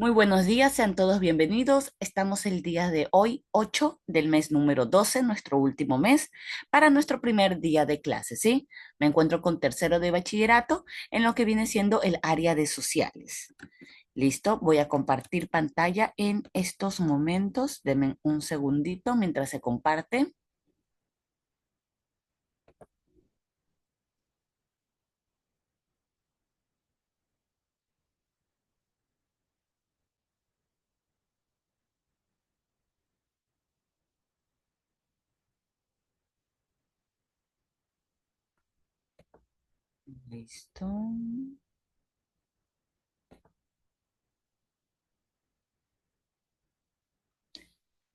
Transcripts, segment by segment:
Muy buenos días, sean todos bienvenidos. Estamos el día de hoy, 8 del mes número 12, nuestro último mes, para nuestro primer día de clase, ¿sí? Me encuentro con tercero de bachillerato en lo que viene siendo el área de sociales. Listo, voy a compartir pantalla en estos momentos. Denme un segundito mientras se comparte. Listo.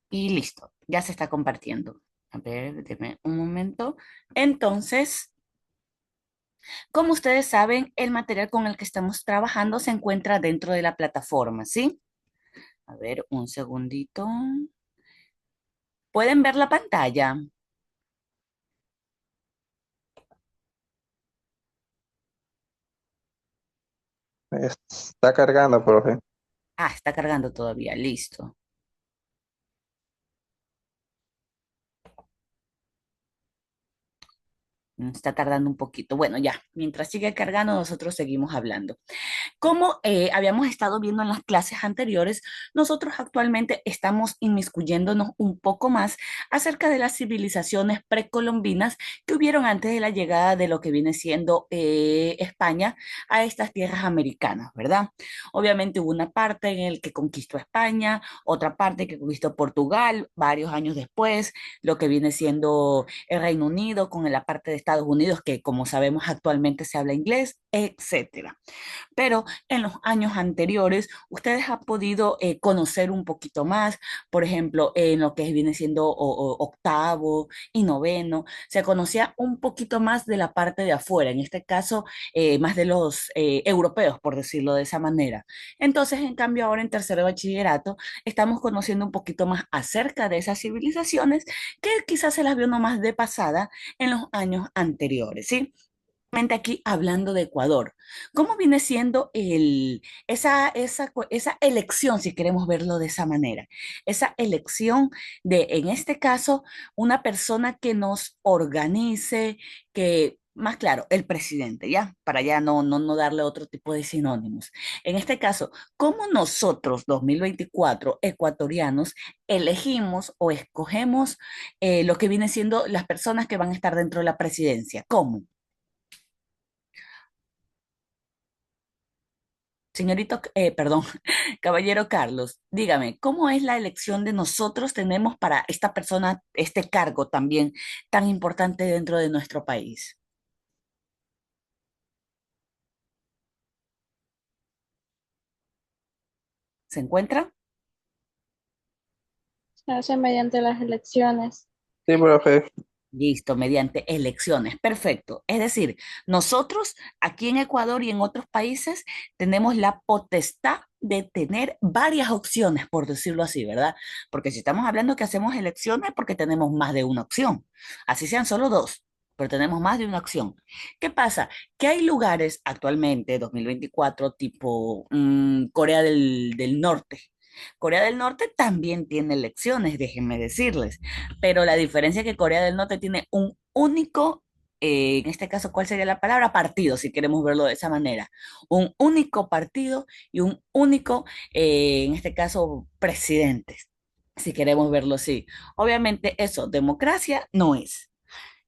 Y listo, ya se está compartiendo. A ver, denme un momento. Entonces, como ustedes saben, el material con el que estamos trabajando se encuentra dentro de la plataforma, ¿sí? A ver, un segundito. ¿Pueden ver la pantalla? Está cargando, profe. Ah, está cargando todavía, listo. Está tardando un poquito. Bueno, ya, mientras sigue cargando, nosotros seguimos hablando. Como habíamos estado viendo en las clases anteriores, nosotros actualmente estamos inmiscuyéndonos un poco más acerca de las civilizaciones precolombinas que hubieron antes de la llegada de lo que viene siendo España a estas tierras americanas, ¿verdad? Obviamente hubo una parte en el que conquistó España, otra parte que conquistó Portugal varios años después, lo que viene siendo el Reino Unido con la parte de Estados Unidos, que como sabemos actualmente se habla inglés, etcétera. Pero en los años anteriores ustedes han podido conocer un poquito más, por ejemplo, en lo que viene siendo octavo y noveno, se conocía un poquito más de la parte de afuera, en este caso más de los europeos, por decirlo de esa manera. Entonces, en cambio, ahora en tercero de bachillerato estamos conociendo un poquito más acerca de esas civilizaciones que quizás se las vio nomás de pasada en los años anteriores, ¿sí? Aquí hablando de Ecuador, ¿cómo viene siendo esa elección, si queremos verlo de esa manera? Esa elección de, en este caso, una persona que nos organice, que, más claro, el presidente, ¿ya? Para ya no darle otro tipo de sinónimos. En este caso, ¿cómo nosotros, 2024 ecuatorianos, elegimos o escogemos lo que viene siendo las personas que van a estar dentro de la presidencia? ¿Cómo? Señorito, perdón, caballero Carlos, dígame, ¿cómo es la elección de nosotros tenemos para esta persona, este cargo también tan importante dentro de nuestro país? ¿Se encuentra? Se hace mediante las elecciones. Sí, profe. Listo, mediante elecciones. Perfecto. Es decir, nosotros aquí en Ecuador y en otros países tenemos la potestad de tener varias opciones, por decirlo así, ¿verdad? Porque si estamos hablando que hacemos elecciones, porque tenemos más de una opción. Así sean solo dos, pero tenemos más de una opción. ¿Qué pasa? Que hay lugares actualmente, 2024, tipo Corea del Norte. Corea del Norte también tiene elecciones, déjenme decirles, pero la diferencia es que Corea del Norte tiene un único, en este caso, ¿cuál sería la palabra? Partido, si queremos verlo de esa manera. Un único partido y un único, en este caso, presidente, si queremos verlo así. Obviamente eso, democracia no es.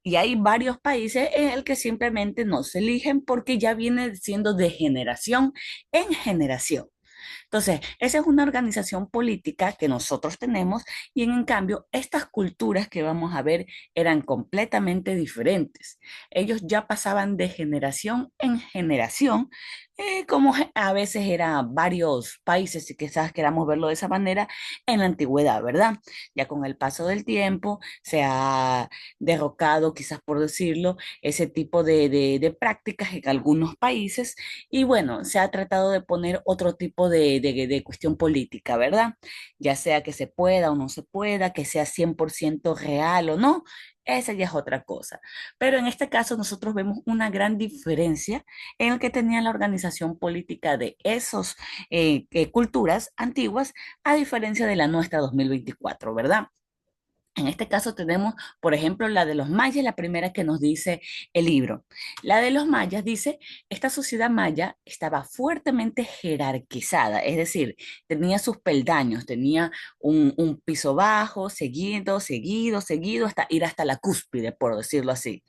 Y hay varios países en el que simplemente no se eligen porque ya viene siendo de generación en generación. Entonces, esa es una organización política que nosotros tenemos y en cambio estas culturas que vamos a ver eran completamente diferentes. Ellos ya pasaban de generación en generación, como a veces eran varios países, si quizás queramos verlo de esa manera, en la antigüedad, ¿verdad? Ya con el paso del tiempo se ha derrocado, quizás por decirlo, ese tipo de prácticas en algunos países y bueno, se ha tratado de poner otro tipo de cuestión política, ¿verdad? Ya sea que se pueda o no se pueda, que sea 100% real o no. esa ya es otra cosa. Pero en este caso nosotros vemos una gran diferencia en el que tenía la organización política de esas culturas antiguas, a diferencia de la nuestra 2024, ¿verdad? En este caso tenemos, por ejemplo, la de los mayas, la primera que nos dice el libro. La de los mayas dice, esta sociedad maya estaba fuertemente jerarquizada, es decir, tenía sus peldaños, tenía un piso bajo, seguido, seguido, seguido, hasta ir hasta la cúspide, por decirlo así,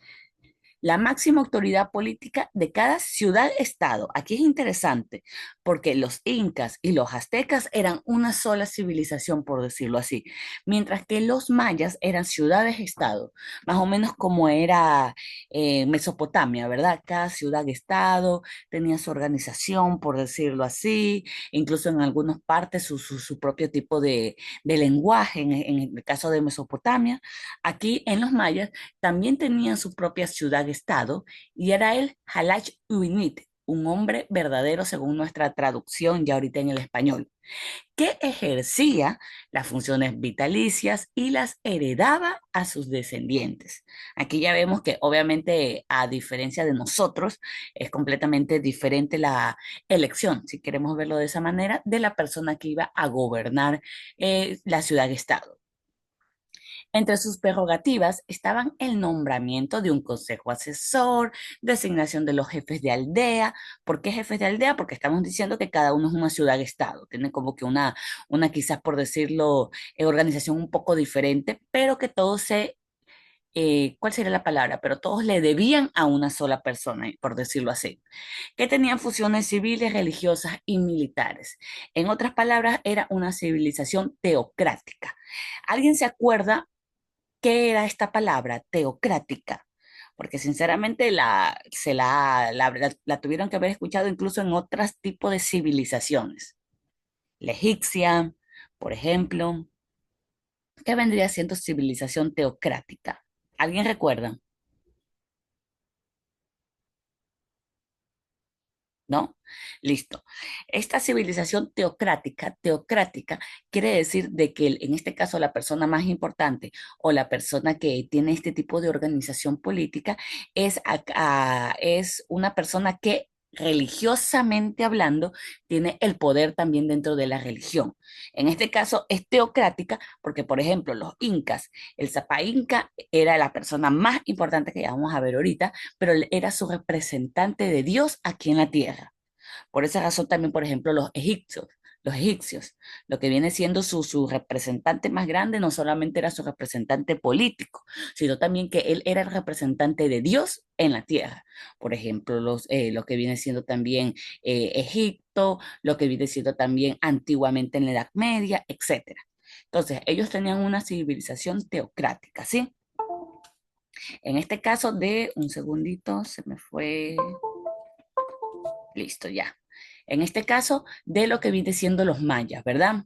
la máxima autoridad política de cada ciudad-estado. Aquí es interesante porque los incas y los aztecas eran una sola civilización, por decirlo así, mientras que los mayas eran ciudades-estado, más o menos como era Mesopotamia, ¿verdad? Cada ciudad-estado tenía su organización, por decirlo así, incluso en algunas partes su propio tipo de lenguaje, en el caso de Mesopotamia. Aquí en los mayas también tenían su propia ciudad-estado y era el Halach Uinit, un hombre verdadero según nuestra traducción ya ahorita en el español, que ejercía las funciones vitalicias y las heredaba a sus descendientes. Aquí ya vemos que obviamente a diferencia de nosotros es completamente diferente la elección, si queremos verlo de esa manera, de la persona que iba a gobernar la ciudad-estado. Entre sus prerrogativas estaban el nombramiento de un consejo asesor, designación de los jefes de aldea. ¿Por qué jefes de aldea? Porque estamos diciendo que cada uno es una ciudad-estado, tiene como que una quizás por decirlo, organización un poco diferente, pero que todos ¿cuál sería la palabra? Pero todos le debían a una sola persona, por decirlo así, que tenían funciones civiles, religiosas y militares. En otras palabras, era una civilización teocrática. ¿Alguien se acuerda qué era esta palabra teocrática? Porque sinceramente la tuvieron que haber escuchado incluso en otros tipos de civilizaciones. La egipcia, por ejemplo, ¿qué vendría siendo civilización teocrática? ¿Alguien recuerda? ¿No? Listo. Esta civilización teocrática quiere decir de que en este caso la persona más importante o la persona que tiene este tipo de organización política es una persona que religiosamente hablando tiene el poder también dentro de la religión. En este caso es teocrática porque, por ejemplo, los incas, el Zapa Inca era la persona más importante que ya vamos a ver ahorita, pero él era su representante de Dios aquí en la tierra. Por esa razón también, por ejemplo, los egipcios, lo que viene siendo su representante más grande, no solamente era su representante político, sino también que él era el representante de Dios en la tierra. Por ejemplo, lo que viene siendo también Egipto, lo que viene siendo también antiguamente en la Edad Media, etcétera. Entonces, ellos tenían una civilización teocrática, ¿sí? En este caso de, un segundito, se me fue, listo, ya. En este caso, de lo que viene siendo los mayas, ¿verdad?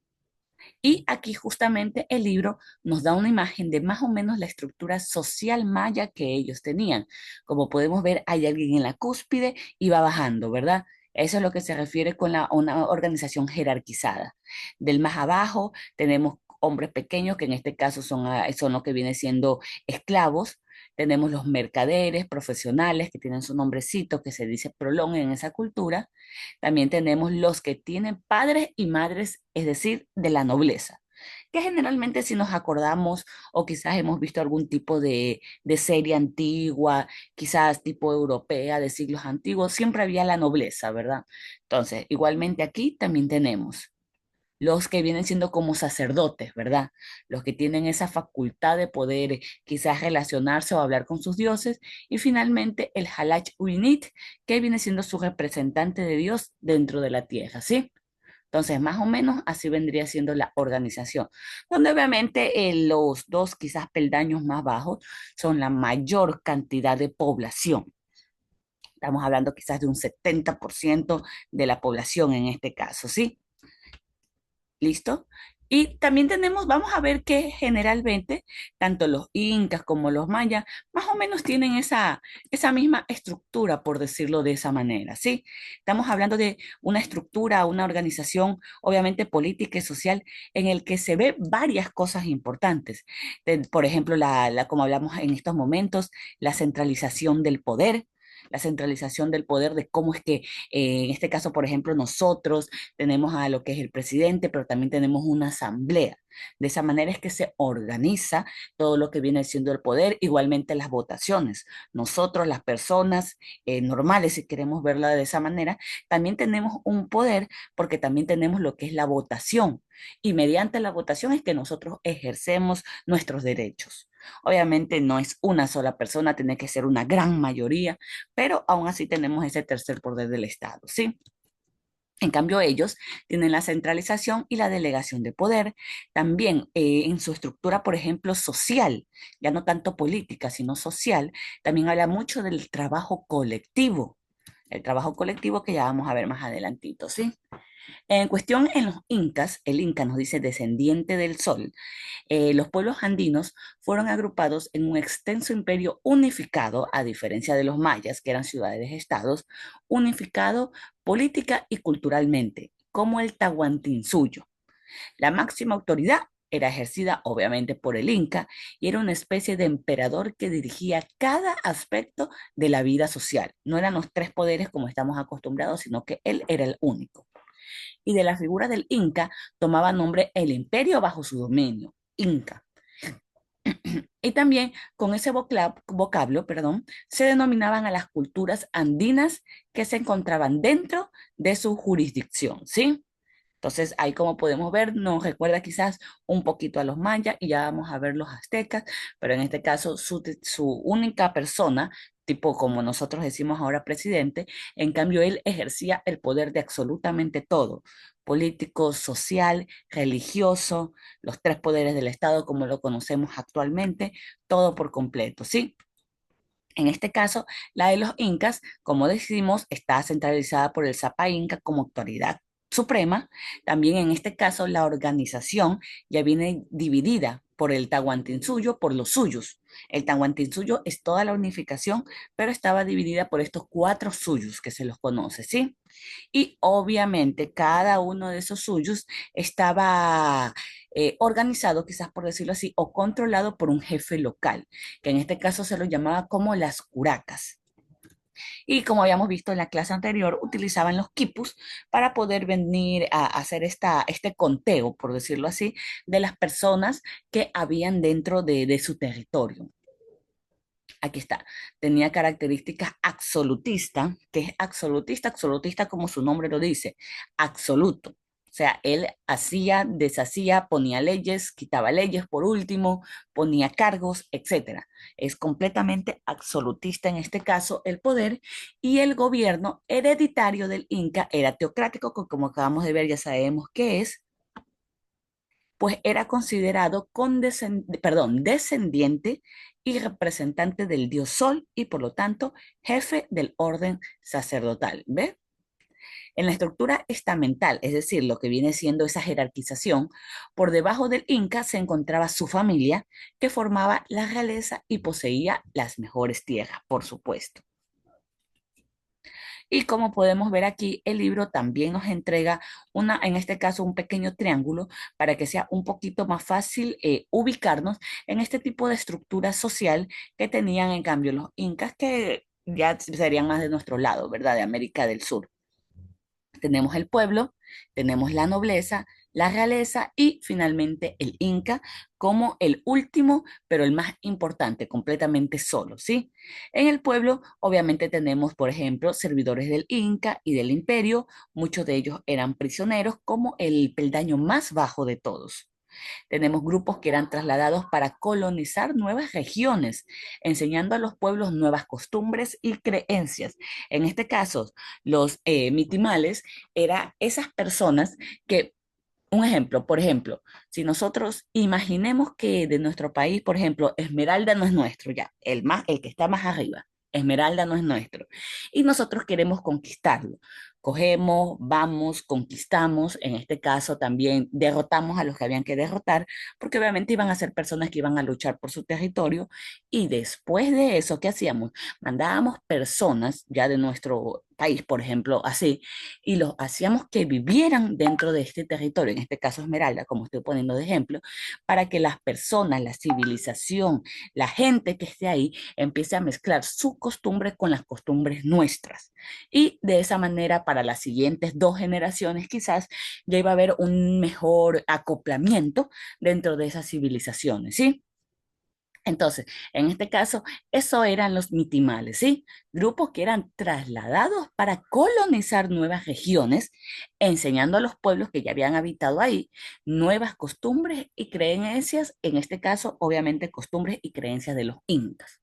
Y aquí justamente el libro nos da una imagen de más o menos la estructura social maya que ellos tenían. Como podemos ver, hay alguien en la cúspide y va bajando, ¿verdad? Eso es lo que se refiere con una organización jerarquizada. Del más abajo tenemos hombres pequeños, que en este caso son lo que viene siendo esclavos. Tenemos los mercaderes profesionales, que tienen su nombrecito, que se dice prolong en esa cultura. También tenemos los que tienen padres y madres, es decir, de la nobleza, que generalmente si nos acordamos o quizás hemos visto algún tipo de serie antigua, quizás tipo europea de siglos antiguos, siempre había la nobleza, ¿verdad? Entonces, igualmente aquí también tenemos los que vienen siendo como sacerdotes, ¿verdad? Los que tienen esa facultad de poder quizás relacionarse o hablar con sus dioses. Y finalmente el Halach Uinit, que viene siendo su representante de Dios dentro de la tierra, ¿sí? Entonces, más o menos así vendría siendo la organización, donde obviamente los dos quizás peldaños más bajos son la mayor cantidad de población. Estamos hablando quizás de un 70% de la población en este caso, ¿sí? ¿Listo? Y también tenemos, vamos a ver que generalmente tanto los incas como los mayas más o menos tienen esa misma estructura, por decirlo de esa manera, ¿sí? Estamos hablando de una estructura, una organización, obviamente política y social, en el que se ve varias cosas importantes. Por ejemplo, como hablamos en estos momentos, la centralización del poder. La centralización del poder de cómo es que, en este caso, por ejemplo, nosotros tenemos a lo que es el presidente, pero también tenemos una asamblea. De esa manera es que se organiza todo lo que viene siendo el poder, igualmente las votaciones. Nosotros, las personas normales, si queremos verla de esa manera, también tenemos un poder porque también tenemos lo que es la votación. Y mediante la votación es que nosotros ejercemos nuestros derechos. Obviamente no es una sola persona, tiene que ser una gran mayoría, pero aún así tenemos ese tercer poder del Estado, ¿sí? En cambio, ellos tienen la centralización y la delegación de poder. También en su estructura, por ejemplo, social, ya no tanto política, sino social, también habla mucho del trabajo colectivo. El trabajo colectivo que ya vamos a ver más adelantito, ¿sí? En cuestión en los incas, el inca nos dice descendiente del sol, los pueblos andinos fueron agrupados en un extenso imperio unificado, a diferencia de los mayas, que eran ciudades-estados, unificado política y culturalmente, como el Tahuantinsuyo. La máxima autoridad era ejercida obviamente por el Inca y era una especie de emperador que dirigía cada aspecto de la vida social. No eran los tres poderes como estamos acostumbrados, sino que él era el único. Y de la figura del Inca tomaba nombre el imperio bajo su dominio, Inca. Y también con ese vocablo, perdón, se denominaban a las culturas andinas que se encontraban dentro de su jurisdicción, ¿sí? Entonces, ahí como podemos ver, nos recuerda quizás un poquito a los mayas y ya vamos a ver los aztecas, pero en este caso su única persona, tipo como nosotros decimos ahora presidente, en cambio él ejercía el poder de absolutamente todo, político, social, religioso, los tres poderes del Estado como lo conocemos actualmente, todo por completo, ¿sí? En este caso, la de los incas, como decimos, está centralizada por el Zapa Inca como autoridad suprema. También en este caso, la organización ya viene dividida por el Tahuantinsuyo, por los suyos. El Tahuantinsuyo es toda la unificación, pero estaba dividida por estos cuatro suyos que se los conoce, ¿sí? Y obviamente cada uno de esos suyos estaba organizado, quizás por decirlo así, o controlado por un jefe local, que en este caso se lo llamaba como las curacas. Y como habíamos visto en la clase anterior, utilizaban los quipus para poder venir a hacer este conteo, por decirlo así, de las personas que habían dentro de su territorio. Aquí está, tenía características absolutista, que es absolutista, absolutista como su nombre lo dice, absoluto. O sea, él hacía, deshacía, ponía leyes, quitaba leyes por último, ponía cargos, etcétera. Es completamente absolutista en este caso el poder y el gobierno hereditario del Inca era teocrático, como acabamos de ver, ya sabemos qué es, pues era considerado descendiente y representante del dios Sol y por lo tanto jefe del orden sacerdotal. ¿Ve? En la estructura estamental, es decir, lo que viene siendo esa jerarquización, por debajo del Inca se encontraba su familia que formaba la realeza y poseía las mejores tierras, por supuesto. Y como podemos ver aquí, el libro también nos entrega en este caso, un pequeño triángulo para que sea un poquito más fácil ubicarnos en este tipo de estructura social que tenían en cambio los incas, que ya serían más de nuestro lado, ¿verdad? De América del Sur. Tenemos el pueblo, tenemos la nobleza, la realeza y finalmente el Inca como el último, pero el más importante, completamente solo, ¿sí? En el pueblo, obviamente tenemos, por ejemplo, servidores del Inca y del imperio, muchos de ellos eran prisioneros como el peldaño más bajo de todos. Tenemos grupos que eran trasladados para colonizar nuevas regiones, enseñando a los pueblos nuevas costumbres y creencias. En este caso, los mitimales eran esas personas que, un ejemplo, por ejemplo, si nosotros imaginemos que de nuestro país, por ejemplo, Esmeralda no es nuestro ya, el que está más arriba. Esmeralda no es nuestro. Y nosotros queremos conquistarlo. cogemos, vamos, conquistamos, en este caso también derrotamos a los que habían que derrotar, porque obviamente iban a ser personas que iban a luchar por su territorio, y después de eso, ¿qué hacíamos? Mandábamos personas ya de nuestro país, por ejemplo, así, y los hacíamos que vivieran dentro de este territorio, en este caso Esmeralda, como estoy poniendo de ejemplo, para que las personas, la civilización, la gente que esté ahí, empiece a mezclar su costumbre con las costumbres nuestras. Y de esa manera, para las siguientes dos generaciones, quizás ya iba a haber un mejor acoplamiento dentro de esas civilizaciones, ¿sí? Entonces, en este caso, eso eran los mitimales, ¿sí? Grupos que eran trasladados para colonizar nuevas regiones, enseñando a los pueblos que ya habían habitado ahí nuevas costumbres y creencias, en este caso, obviamente, costumbres y creencias de los incas.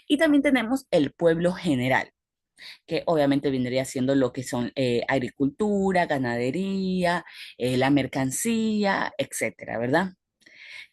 Y también tenemos el pueblo general, que obviamente vendría siendo lo que son agricultura, ganadería, la mercancía, etcétera, ¿verdad?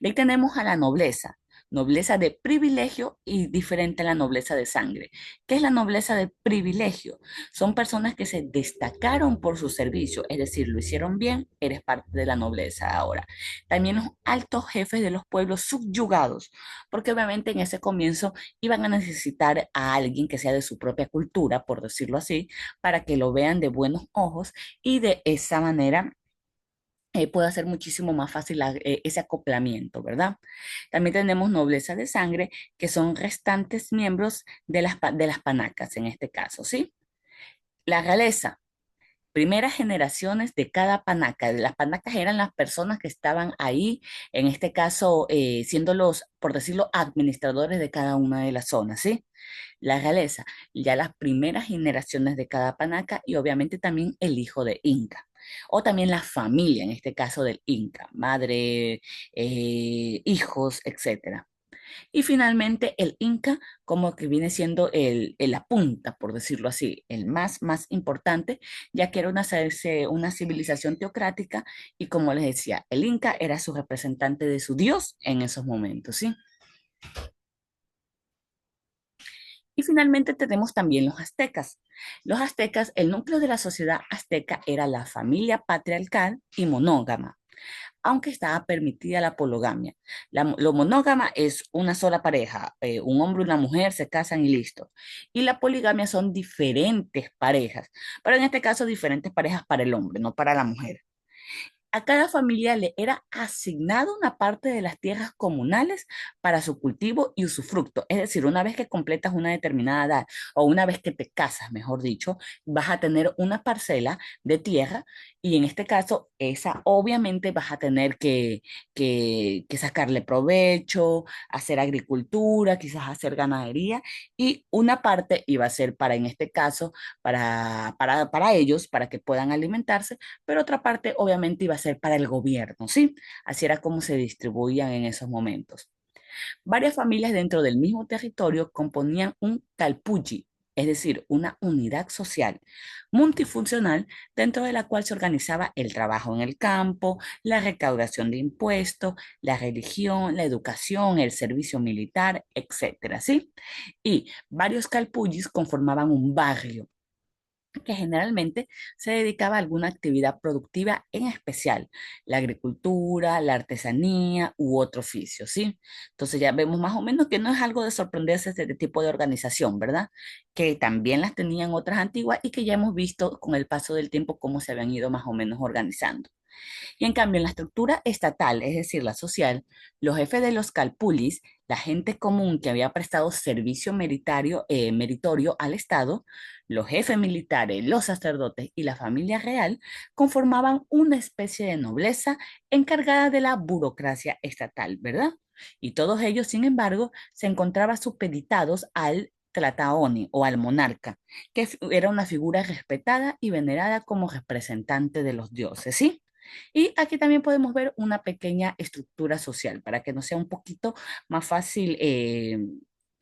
De ahí tenemos a la nobleza, nobleza de privilegio y diferente a la nobleza de sangre. ¿Qué es la nobleza de privilegio? Son personas que se destacaron por su servicio, es decir, lo hicieron bien, eres parte de la nobleza ahora. También los altos jefes de los pueblos subyugados, porque obviamente en ese comienzo iban a necesitar a alguien que sea de su propia cultura, por decirlo así, para que lo vean de buenos ojos y de esa manera puede hacer muchísimo más fácil ese acoplamiento, ¿verdad? También tenemos nobleza de sangre, que son restantes miembros de de las panacas, en este caso, ¿sí? La realeza, primeras generaciones de cada panaca. Las panacas eran las personas que estaban ahí, en este caso, siendo los, por decirlo, administradores de cada una de las zonas, ¿sí? La realeza, ya las primeras generaciones de cada panaca y obviamente también el hijo de Inca. O también la familia, en este caso del Inca, madre, hijos, etcétera. Y finalmente el Inca, como que viene siendo la punta, por decirlo así, el más importante, ya que era una civilización teocrática y como les decía, el Inca era su representante de su dios en esos momentos, ¿sí? Y finalmente tenemos también los aztecas. Los aztecas, el núcleo de la sociedad azteca era la familia patriarcal y monógama, aunque estaba permitida la poligamia. Lo monógama es una sola pareja, un hombre y una mujer se casan y listo. Y la poligamia son diferentes parejas, pero en este caso diferentes parejas para el hombre, no para la mujer. A cada familia le era asignado una parte de las tierras comunales para su cultivo y usufructo. Es decir, una vez que completas una determinada edad o una vez que te casas, mejor dicho, vas a tener una parcela de tierra y en este caso, esa obviamente vas a tener que sacarle provecho, hacer agricultura, quizás hacer ganadería y una parte iba a ser para, en este caso, para ellos, para que puedan alimentarse, pero otra parte obviamente iba a ser para el gobierno, ¿sí? Así era como se distribuían en esos momentos. Varias familias dentro del mismo territorio componían un calpulli, es decir, una unidad social multifuncional dentro de la cual se organizaba el trabajo en el campo, la recaudación de impuestos, la religión, la educación, el servicio militar, etcétera, ¿sí? Y varios calpullis conformaban un barrio que generalmente se dedicaba a alguna actividad productiva en especial, la agricultura, la artesanía u otro oficio, ¿sí? Entonces ya vemos más o menos que no es algo de sorprenderse de este tipo de organización, ¿verdad? Que también las tenían otras antiguas y que ya hemos visto con el paso del tiempo cómo se habían ido más o menos organizando. Y en cambio, en la estructura estatal, es decir, la social, los jefes de los calpulis, la gente común que había prestado servicio meritorio al Estado, los jefes militares, los sacerdotes y la familia real conformaban una especie de nobleza encargada de la burocracia estatal, ¿verdad? Y todos ellos, sin embargo, se encontraban supeditados al Tlataoni o al monarca, que era una figura respetada y venerada como representante de los dioses, ¿sí? Y aquí también podemos ver una pequeña estructura social para que nos sea un poquito más fácil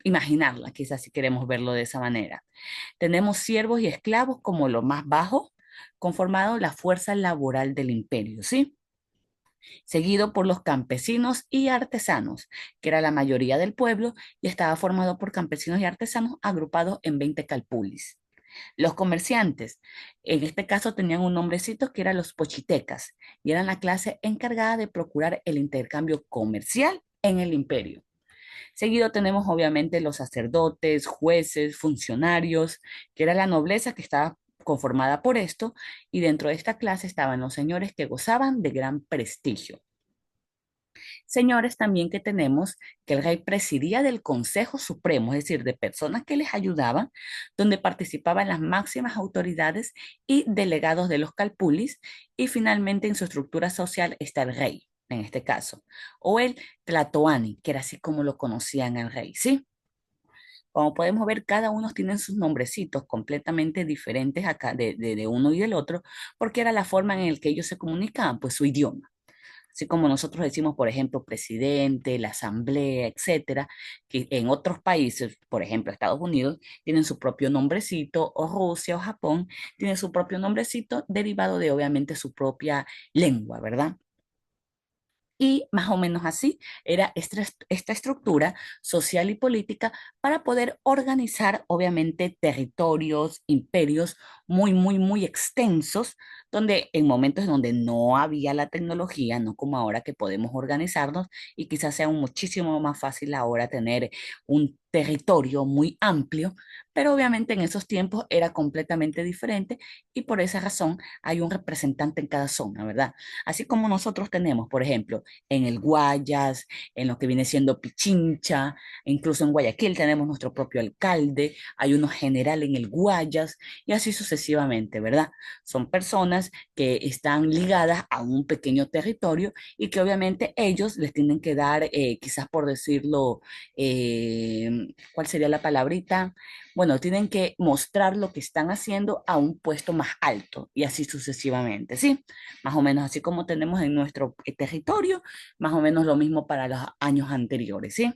imaginarla, quizás si queremos verlo de esa manera. Tenemos siervos y esclavos como lo más bajo, conformado la fuerza laboral del imperio, ¿sí? Seguido por los campesinos y artesanos, que era la mayoría del pueblo y estaba formado por campesinos y artesanos agrupados en 20 calpulis. Los comerciantes, en este caso, tenían un nombrecito que eran los pochitecas y eran la clase encargada de procurar el intercambio comercial en el imperio. Seguido tenemos obviamente los sacerdotes, jueces, funcionarios, que era la nobleza que estaba conformada por esto, y dentro de esta clase estaban los señores que gozaban de gran prestigio. Señores también que tenemos que el rey presidía del Consejo Supremo, es decir, de personas que les ayudaban, donde participaban las máximas autoridades y delegados de los calpulis, y finalmente en su estructura social está el rey, en este caso, o el Tlatoani, que era así como lo conocían al rey, ¿sí? Como podemos ver, cada uno tiene sus nombrecitos completamente diferentes acá de uno y del otro, porque era la forma en la que ellos se comunicaban, pues su idioma. Así como nosotros decimos, por ejemplo, presidente, la asamblea, etcétera, que en otros países, por ejemplo, Estados Unidos, tienen su propio nombrecito, o Rusia o Japón, tienen su propio nombrecito derivado de obviamente su propia lengua, ¿verdad? Y más o menos así era esta estructura social y política para poder organizar, obviamente, territorios, imperios muy, muy, muy extensos, donde en momentos donde no había la tecnología, no como ahora que podemos organizarnos y quizás sea muchísimo más fácil ahora tener un territorio muy amplio, pero obviamente en esos tiempos era completamente diferente y por esa razón hay un representante en cada zona, ¿verdad? Así como nosotros tenemos, por ejemplo, en el Guayas, en lo que viene siendo Pichincha, e incluso en Guayaquil tenemos nuestro propio alcalde, hay uno general en el Guayas y así sucesivamente, ¿verdad? Son personas que están ligadas a un pequeño territorio y que obviamente ellos les tienen que dar, quizás por decirlo, ¿cuál sería la palabrita? Bueno, tienen que mostrar lo que están haciendo a un puesto más alto y así sucesivamente, ¿sí? Más o menos así como tenemos en nuestro territorio, más o menos lo mismo para los años anteriores, ¿sí?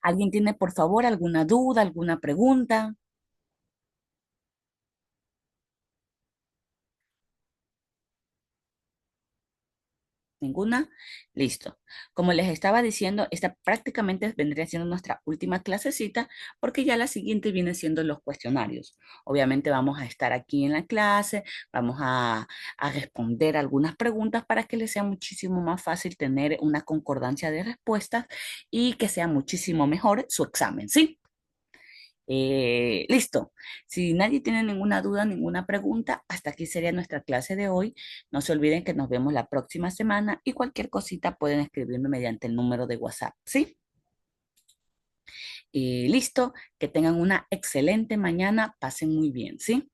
¿Alguien tiene, por favor, alguna duda, alguna pregunta? ¿Ninguna? Listo. Como les estaba diciendo, esta prácticamente vendría siendo nuestra última clasecita porque ya la siguiente viene siendo los cuestionarios. Obviamente vamos a estar aquí en la clase, vamos a responder algunas preguntas para que les sea muchísimo más fácil tener una concordancia de respuestas y que sea muchísimo mejor su examen, ¿sí? Listo. Si nadie tiene ninguna duda, ninguna pregunta, hasta aquí sería nuestra clase de hoy. No se olviden que nos vemos la próxima semana y cualquier cosita pueden escribirme mediante el número de WhatsApp, ¿sí? Listo. Que tengan una excelente mañana. Pasen muy bien, ¿sí?